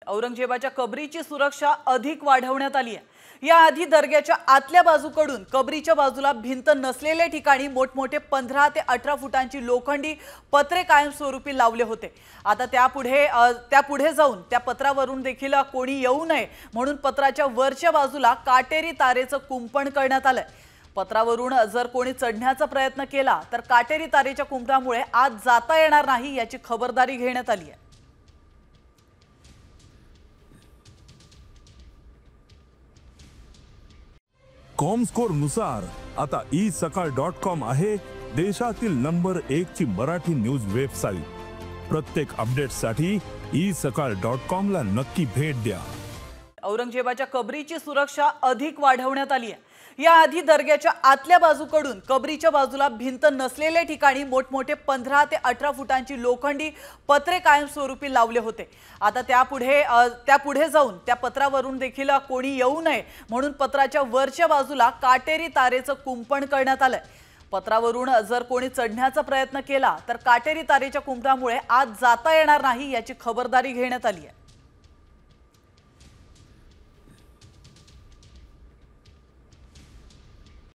औरंगजेबाच्या कबरीची सुरक्षा अधिक वाढवण्यात आली आहे। याआधी दर्ग्याच्या आतल्या बाजूकडून कबरीच्या बाजूला भिंत नसलेल्या ठिकाणी मोठमोठे 15 ते 18 फुटांची लोखंडी पत्रे कायमस्वरूपी लावले होते। आता त्यापुढे जाऊन त्या पत्रावरून देखील कोणी येऊ नये म्हणून पत्राच्या वरच्या बाजूला काटेरी तारेचं कुंपण करण्यात आलंय। पत्रावरून जर कोणी चढण्याचा प्रयत्न केला तर काटेरी तारेच्या कुंपणामुळे आत जाता येणार नाही याची खबरदारी घेण्यात आली आहे। कॉमस्कोर नुसार आता isakal.com आहे देशातील नंबर 1 ची मराठी न्यूज वेबसाईट। प्रत्येक अपडेटसाठी isakal.com ला नक्की भेट द्या। औरंगजेबाच्या कबरीची सुरक्षा अधिक वाढवण्यात आली आहे। याआधी दर्ग्याच्या आतल्या बाजूकडून कबरीच्या बाजूला भिंत नसलेल्या ठिकाणी मोठमोठे 15 ते 18 फुटांची लोखंडी पत्रे कायमस्वरूपी लावले होते। आता त्यापुढे जाऊन त्या पत्रावरून देखील कोणी येऊ नये म्हणून पत्राच्या वरच्या बाजूला काटेरी तारेचं कुंपण करण्यात आलंय। पत्रावरून जर कोणी चढण्याचा प्रयत्न केला तर काटेरी तारेच्या कुंपणामुळे आत जाता येणार नाही याची खबरदारी घेण्यात आली आहे।